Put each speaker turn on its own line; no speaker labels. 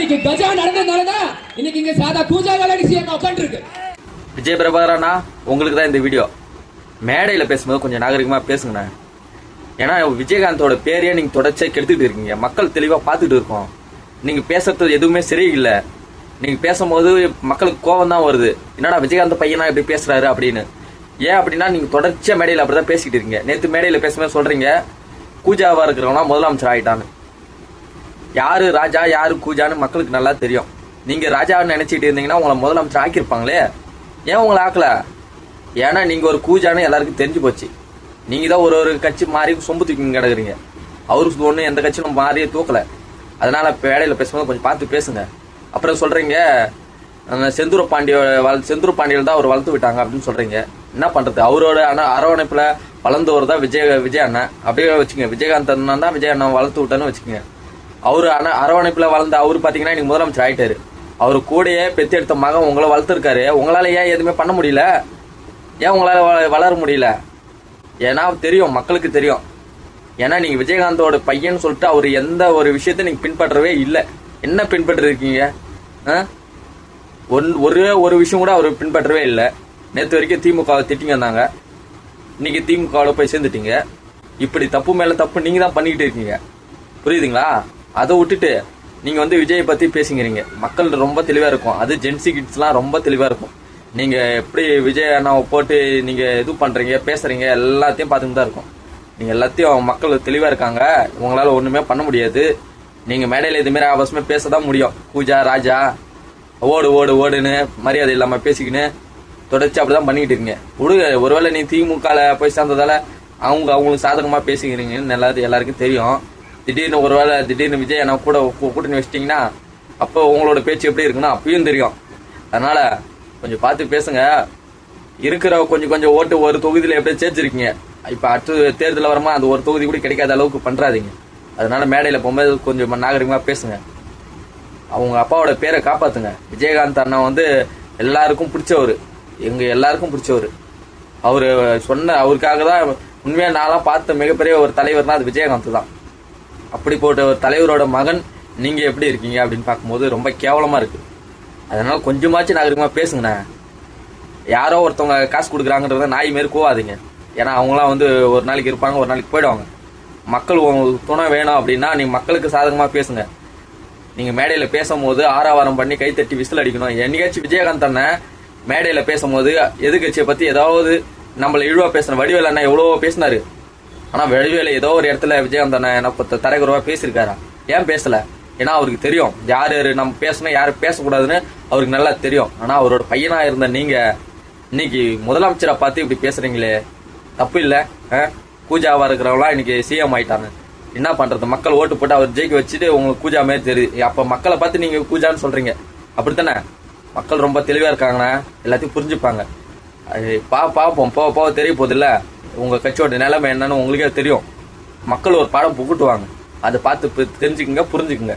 இன்னைக்கு கஜா நடந்ததுனாலதான் இன்னைக்கு இங்க சாதா பூஜா விளையாடி சிஎம் உட்காந்து இருக்கு.
விஜய் பிரபாகரனா, உங்களுக்கு தான் இந்த வீடியோ. மேடையில் பேசும்போது கொஞ்சம் நாகரிகமாக பேசுங்கண்ணா. ஏன்னா விஜயகாந்தோட பேரையே நீங்கள் தொடர்ச்சியாக கெடுத்துக்கிட்டு இருக்கீங்க. மக்கள் தெளிவாக பார்த்துட்டு இருக்கோம். நீங்கள் பேசுறது எதுவுமே சரியில்லை. நீங்கள் பேசும்போது மக்களுக்கு கோபம் தான் வருது. என்னடா விஜயகாந்த் பையனா இப்படி பேசுறாரு அப்படின்னு. ஏன் அப்படின்னா நீங்கள் தொடர்ச்சியாக மேடையில் அப்படி தான் பேசிக்கிட்டு இருக்கீங்க. நேற்று மேடையில் பேசும்போது சொல்கிறீங்க கூஜாவாக இருக்கிறவனா முதலமைச்சர் ஆகிட்டான்னு. யாரு ராஜா யாரு கூஜான்னு மக்களுக்கு நல்லா தெரியும். நீங்கள் ராஜான்னு நினச்சிட்டு இருந்தீங்கன்னா உங்களை முதலமைச்சர் ஆக்கியிருப்பாங்களே. ஏன் உங்களை ஆக்கல? ஏன்னா நீங்கள் ஒரு கூஜான்னு எல்லாருக்கும் தெரிஞ்சு போச்சு. நீங்கள் தான் ஒரு கட்சி மாறி சொம்பு தூக்கி கிடக்குறீங்க. அவருக்கு ஒன்று எந்த கட்சியும் மாறியே தூக்கலை. அதனால வேலையில் பேசும்போது கொஞ்சம் பார்த்து பேசுங்க. அப்புறம் சொல்கிறீங்க செந்தூர பாண்டியல் தான் அவர் வளர்த்து விட்டாங்க அப்படின்னு சொல்கிறீங்க. என்ன பண்ணுறது? அவரோட அரவணைப்பில் வளர்ந்தவர் தான் விஜய் அண்ணன். அப்படியே வச்சுக்கோங்க. விஜயகாந்த் அண்ணன் தான் விஜய் அண்ணன் வளர்த்து விட்டான்னு வச்சுக்கோங்க. அவரு அரவணைப்பில் வளர்ந்த அவரு பார்த்தீங்கன்னா இன்னைக்கு முதலமைச்சர் ஆகிட்டாரு. அவரு கூடயே பெத்து எடுத்த மகன் உங்களை வளர்த்துருக்காரு. உங்களால் ஏன் எதுவுமே பண்ண முடியல? ஏன் உங்களால் வளர முடியல? ஏன்னா தெரியும், மக்களுக்கு தெரியும். ஏன்னா நீங்கள் விஜயகாந்தோட பையன் சொல்லிட்டு அவர் எந்த ஒரு விஷயத்தை நீங்கள் பின்பற்றவே இல்லை. என்ன பின்பற்றிருக்கீங்க? ஒரே ஒரு விஷயம் கூட அவர் பின்பற்றவே இல்லை. நேற்று வரைக்கும் திமுகவை திட்டிங்க வந்தாங்க. இன்னைக்கு திமுகவில் போய் சேர்ந்துட்டீங்க. இப்படி தப்பு மேலே தப்பு நீங்கள் தான் பண்ணிக்கிட்டு இருக்கீங்க. புரியுதுங்களா? அதை விட்டுட்டு நீங்கள் விஜயை பற்றி பேசிக்கிறீங்க. மக்கள் ரொம்ப தெளிவாக இருக்கும். அது ஜென்சி கிட்ஸ்லாம் ரொம்ப தெளிவாக இருக்கும். நீங்கள் எப்படி விஜய் அண்ணாவை போட்டு நீங்கள் இது பண்ணுறீங்க பேசுகிறீங்க எல்லாத்தையும் பார்த்துட்டு தான் இருக்கும். நீங்கள் எல்லாத்தையும் மக்கள் தெளிவாக இருக்காங்க. உங்களால் ஒன்றுமே பண்ண முடியாது. நீங்கள் மேடையில் இதுமாரி அவசியமே பேச தான் முடியும். பூஜா ராஜா ஓடுன்னு மரியாதை இல்லாமல் பேசிக்கின்னு தொடர்ச்சி அப்படி தான் பண்ணிக்கிட்டு இருக்கீங்க. ஒருவேளை நீ திமுகவில் போய் சேர்ந்ததால அவங்களுக்கு சாதகமாக பேசிக்கிறீங்கன்னு எல்லாருக்கும் தெரியும். திடீர்னு விஜய் அண்ணா கூட கூட்டணி வச்சிட்டிங்கன்னா அப்போ உங்களோட பேச்சு எப்படி இருக்குன்னா அப்பயும் தெரியும். அதனால கொஞ்சம் பார்த்து பேசுங்க. இருக்கிற கொஞ்சம் ஓட்டு ஒரு தொகுதியில் எப்படியும் சேர்த்துருக்கீங்க. இப்போ அடுத்த தேர்தலில் வரமா அந்த ஒரு தொகுதி கூட கிடைக்காத அளவுக்கு பண்ணுறாதீங்க. அதனால மேடையில் போகும்போது கொஞ்சம் நாகரிகமாக பேசுங்க. அவங்க அப்பாவோட பேரை காப்பாற்றுங்க. விஜயகாந்த் அண்ணா எல்லாருக்கும் பிடிச்சவர். எல்லாருக்கும் பிடிச்சவர். அவர் அவருக்காக தான் உண்மையாக நான்லாம் பார்த்த மிகப்பெரிய ஒரு தலைவர்னா அது விஜயகாந்த் தான். அப்படி போட்ட ஒரு தலைவரோட மகன் நீங்கள் எப்படி இருக்கீங்க அப்படின்னு பார்க்கும்போது ரொம்ப கேவலமாக இருக்குது. அதனால் கொஞ்சமாச்சும் நாகரிகமாக பேசுங்கண்ணே. யாரோ ஒருத்தவங்க காசு கொடுக்குறாங்கன்றத நாய் மாரி கோவாதீங்க. ஏன்னா அவங்களாம் ஒரு நாளைக்கு இருப்பாங்க, ஒரு நாளைக்கு போயிடுவாங்க. மக்கள் துணை வேணும் அப்படின்னா நீங்கள் மக்களுக்கு சாதகமாக பேசுங்க. நீங்கள் மேடையில் பேசும்போது ஆரவாரம் பண்ணி கைத்தட்டி விசில் அடிக்கணும். என்னைக்காச்சும் விஜயகாந்த் அண்ணன் மேடையில் பேசும்போது எதிர்கட்சியை பற்றி ஏதாவது நம்மளை இழிவாக பேசணும். வடிவேல் அண்ணா எவ்வளோ பேசினாரு. ஆனால் வடிவேல ஏதோ ஒரு இடத்துல விஜயகாந்த் அண்ணன் என்ன தரைக்குறவா பேசியிருக்காரா? ஏன் பேசலை? ஏன்னா அவருக்கு தெரியும் யார் நம்ம பேசணும் யார் பேசக்கூடாதுன்னு அவருக்கு நல்லா தெரியும். ஆனால் அவரோட பையனாக இருந்த நீங்கள் இன்னைக்கு முதலமைச்சரை பார்த்து இப்படி பேசுகிறீங்களே தப்பு இல்லை? கூஜாவாக இருக்கிறவங்களாம் இன்னைக்கு சிஎம் ஆயிட்டாங்க. என்ன பண்ணுறது? மக்கள் ஓட்டு போட்டு அவர் ஜெயிக்க வச்சுட்டு உங்களுக்கு கூஜா மாரி தெரியுது. அப்போ மக்களை பார்த்து நீங்கள் கூஜான்னு சொல்கிறீங்க. அப்படித்தானே? மக்கள் ரொம்ப தெளிவாக இருக்காங்கண்ணா. எல்லாத்தையும் புரிஞ்சுப்பாங்க. பார்ப்போம் போக தெரிய போதில்ல. உங்கள் கட்சியோட நிலைமை என்னன்னு உங்களுக்கே தெரியும். மக்கள் ஒரு பாடம் புகுட்டுவாங்க. அதை பார்த்து தெரிஞ்சுக்குங்க, புரிஞ்சுக்குங்க.